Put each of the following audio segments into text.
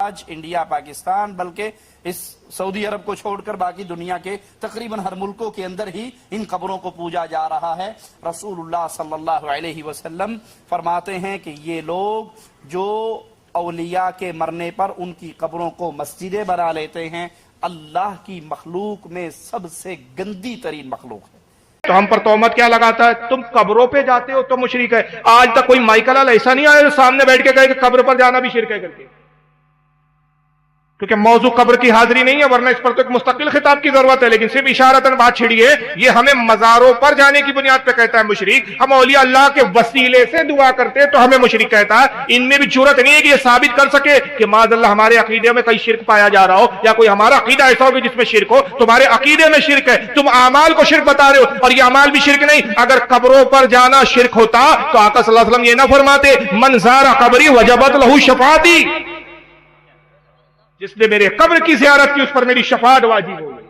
آج انڈیا پاکستان بلکہ اس سعودی عرب کو چھوڑ کر باقی دنیا کے تقریباً ہر ملکوں کے اندر ہی ان قبروں کو پوجا جا رہا ہے۔ رسول اللہ صلی اللہ علیہ وسلم فرماتے ہیں کہ یہ لوگ جو اولیاء کے مرنے پر ان کی قبروں کو مسجدیں بنا لیتے ہیں، اللہ کی مخلوق میں سب سے گندی ترین مخلوق ہے۔ تو ہم پر تہمت کیا لگاتا ہے؟ تم قبروں پہ جاتے ہو تو مشرک ہے۔ آج تک کوئی مائیکل ایسا نہیں آیا جو سامنے بیٹھ کے کہے کہ قبر پر جانا بھی شرک ہے کر کے، کیونکہ موضوع قبر کی حاضری نہیں ہے، ورنہ اس پر تو ایک مستقل خطاب کی ضرورت ہے، لیکن صرف اشارتاً بات چھڑی ہے۔ یہ ہمیں مزاروں پر جانے کی بنیاد پہ کہتا ہے مشرک، ہم اولیاء اللہ کے وسیلے سے دعا کرتے تو ہمیں مشرک کہتا ہے۔ ان میں بھی جرأت نہیں ہے کہ یہ ثابت کر سکے کہ معاذ اللہ ہمارے عقیدے میں کئی شرک پایا جا رہا ہو، یا کوئی ہمارا عقیدہ ایسا ہو کہ جس میں شرک ہو۔ تمہارے عقیدے میں شرک ہے، تم اعمال کو شرک بتا رہے ہو، اور یہ اعمال بھی شرک نہیں۔ اگر قبروں پر جانا شرک ہوتا تو آقا صلی اللہ علیہ وسلم یہ نہ فرماتے من زار قبری وجبت لہ شفاعتی، جس نے میرے قبر کی زیارت کی اس پر میری شفاعت واجب ہو گئی۔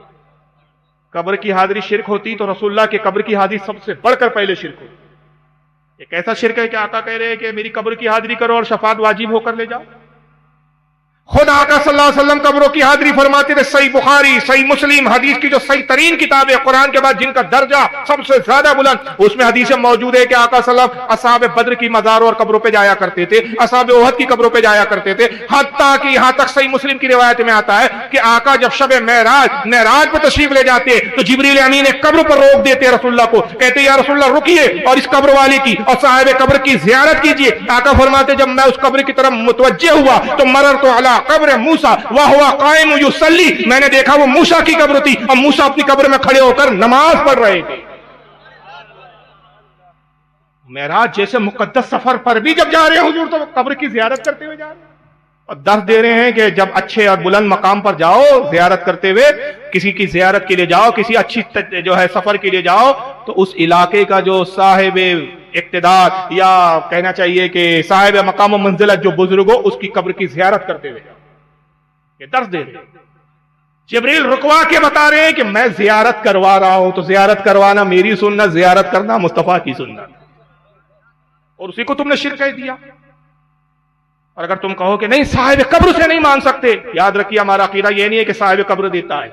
قبر کی حاضری شرک ہوتی تو رسول اللہ کے قبر کی حاضری سب سے بڑھ کر پہلے شرک ہوتی۔ ایک ایسا شرک ہے کہ آقا کہہ رہے ہیں کہ میری قبر کی حاضری کرو اور شفاعت واجب ہو کر لے جاؤ۔ خود آقا صلی اللہ علیہ وسلم قبروں کی حاضری فرماتے تھے۔ صحیح بخاری، صحیح مسلم حدیث کی جو صحیح ترین کتاب ہے قرآن کے بعد جن کا درجہ سب سے زیادہ بلند، اس میں حدیث موجود ہے کہ آقا صلی اللہ علیہ وسلم اصحاب بدر کی مزاروں اور قبروں پہ جایا کرتے تھے، اصحاب احد کی قبروں پہ جایا کرتے تھے، حتیٰ کہ یہاں تک صحیح مسلم کی روایت میں آتا ہے کہ آقا جب شب معراج پہ تشریف لے جاتے تو جبریل امین ایک قبر پر روک دیتے رسول اللہ کو، کہتے یا رسول اللہ رکیے اور اس قبر والے کی اور صاحب قبر کی زیارت کیجیے۔ آقا فرماتے جب میں اس قبر کی طرف متوجہ ہوا تو مررت علی قبر موسیٰ وہو قائم یصلی، میں نے دیکھا وہ موسیٰ کی قبر تھی اور موسیٰ اپنی قبر میں کھڑے ہو کر نماز پڑھ رہے تھے۔ معراج جیسے مقدس سفر پر بھی جب جا رہے ہیں حضور تو قبر کی زیارت کرتے ہوئے جا رہے ہیں، اور درس دے رہے ہیں کہ جب اچھے اور بلند مقام پر جاؤ زیارت کرتے ہوئے، کسی کی زیارت کے لیے جاؤ، کسی اچھی جو ہے سفر کے لیے جاؤ، تو اس علاقے کا جو صاحب اقتدار یا کہنا چاہیے کہ صاحب مقام و منزلت جو بزرگ ہو اس کی قبر کی زیارت کرتے ہوئے جاؤ۔ یہ درس دے رہے ہیں۔ جبریل رکوا کے بتا رہے ہیں کہ میں زیارت کروا رہا ہوں، تو زیارت کروانا میری سنت، زیارت کرنا مصطفیٰ کی سنت، اور اسی کو تم نے شرک کہہ دیا۔ اور اگر تم کہو کہ نہیں صاحب قبر سے نہیں مان سکتے، یاد رکھیے ہمارا عقیدہ یہ نہیں ہے کہ صاحب قبر دیتا ہے۔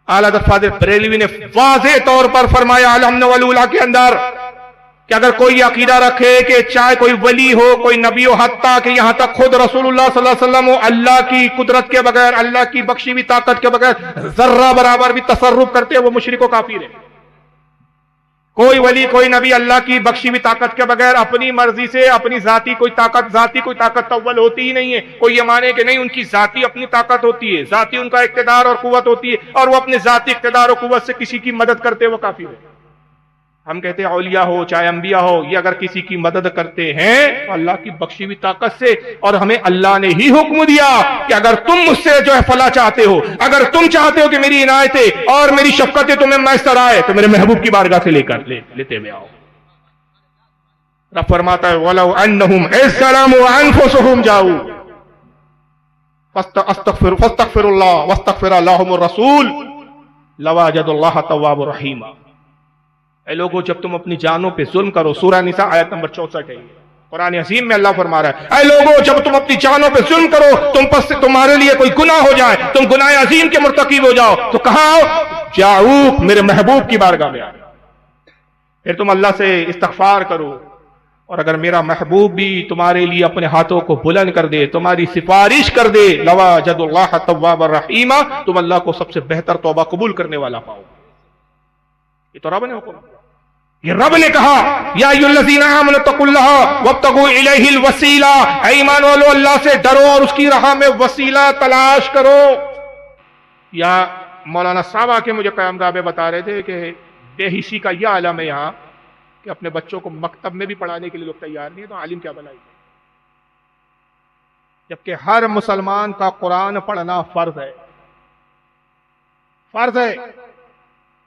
اعلیٰ حضرت فاضل بریلوی نے واضح طور پر فرمایا الامن والولا کے اندر کہ اگر کوئی عقیدہ رکھے کہ چاہے کوئی ولی ہو، کوئی نبی ہو، حتیٰ کہ یہاں تک خود رسول اللہ صلی اللہ علیہ وسلم ہو، اللہ کی قدرت کے بغیر، اللہ کی بخشی ہوئی طاقت کے بغیر ذرہ برابر بھی تصرف کرتے وہ مشرک و کافر ہے۔ کوئی ولی، کوئی نبی اللہ کی بخشی ہوئی طاقت کے بغیر اپنی مرضی سے اپنی ذاتی کوئی طاقت تول ہوتی ہی نہیں ہے۔ کوئی یہ مانے کہ نہیں ان کی ذاتی اپنی طاقت ہوتی ہے، ذاتی ان کا اقتدار اور قوت ہوتی ہے، اور وہ اپنے ذاتی اقتدار اور قوت سے کسی کی مدد کرتے وہ کافر ہے۔ ہم کہتے ہیں اولیاء ہو چاہے انبیاء ہو، یہ اگر کسی کی مدد کرتے ہیں تو اللہ کی بخشی ہوئی طاقت سے، اور ہمیں اللہ نے ہی حکم دیا کہ اگر تم مجھ سے جو ہے فلاح چاہتے ہو، اگر تم چاہتے ہو کہ میری عنایتیں اور میری شفقتیں تمہیں میسر آئے تو میرے محبوب کی بارگاہ سے لیتے ہوئے آؤ۔ رب فرماتا ہے وَلَوْ أَنَّهُمْ إِذْ ظَلَمُوا أَنفُسَهُمْ جَاءُوا فَاسْتَغْفِرُوا اللَّهَ وَاسْتَغْفَرَ لَهُمُ الرَّسُولُ لَوَجَدُوا اللَّهَ تَوَّابًا رَحِيمًا۔ اے لوگو جب تم اپنی جانوں پہ ظلم کرو، سورہ نساء آیت نمبر 64 ہے، قرآن عظیم میں اللہ فرما رہا ہے اے لوگو جب تم اپنی جانوں پہ ظلم کرو، تم پر سے تمہارے لیے کوئی گناہ ہو جائے، تم گناہ عظیم کے مرتکب ہو جاؤ، تو کہاں آؤ؟ جاؤک، میرے محبوب کی بارگاہ میں آؤ، پھر تم اللہ سے استغفار کرو، اور اگر میرا محبوب بھی تمہارے لیے اپنے ہاتھوں کو بلند کر دے، تمہاری سفارش کر دے، لَوَجَدُوا اللَّهَ تَوَّابًا رَحِيمًا، تم اللہ کو سب سے بہتر توبہ قبول کرنے والا پاؤ۔ یہ تو رب نے حکم، یہ رب نے کہا یا ایھا الذین آمنوا اتقوا اللہ وابتغوا الیہ الوسیلہ، اے ایمان والو اللہ سے ڈرو اور اس کی راہ میں وسیلہ تلاش کرو۔ یا مولانا صاحب آ کے مجھے قیام گاہ میں بتا رہے تھے کہ بے حسی کا یہ عالم ہے یہاں کہ اپنے بچوں کو مکتب میں بھی پڑھانے کے لیے لوگ تیار نہیں ہے، تو عالم کیا بنائے، جبکہ ہر مسلمان کا قرآن پڑھنا فرض ہے، فرض ہے۔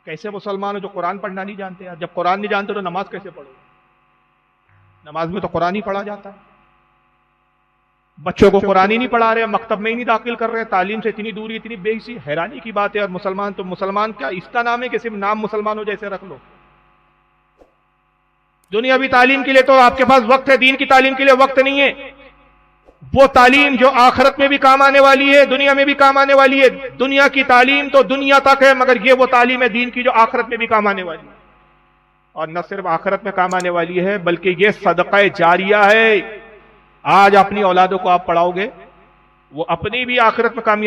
کیسے مسلمان ہو جو قرآن پڑھنا نہیں جانتے؟ جب قرآن نہیں جانتے تو نماز کیسے پڑھو؟ نماز میں تو قرآن ہی پڑھا جاتا ہے۔ بچوں کو قرآن ہی نہیں پڑھا رہے، مکتب میں ہی نہیں داخل کر رہے، تعلیم سے اتنی دوری، اتنی بے حسی، حیرانی کی بات ہے۔ اور مسلمان تو مسلمان کیا اس کا نام ہے کہ صرف نام مسلمان ہو جیسے رکھ لو؟ دنیاوی تعلیم کے لیے تو آپ کے پاس وقت ہے، دین کی تعلیم کے لیے وقت نہیں ہے۔ وہ تعلیم جو آخرت میں بھی کام آنے والی ہے، دنیا میں بھی کام آنے والی ہے۔ دنیا کی تعلیم تو دنیا تک ہے، مگر یہ وہ تعلیم ہے دین کی جو آخرت میں بھی کام آنے والی ہے، اور نہ صرف آخرت میں کام آنے والی ہے بلکہ یہ صدقہ جاریہ ہے۔ آج اپنی اولادوں کو آپ پڑھاؤ گے، وہ اپنی بھی آخرت میں کامیاب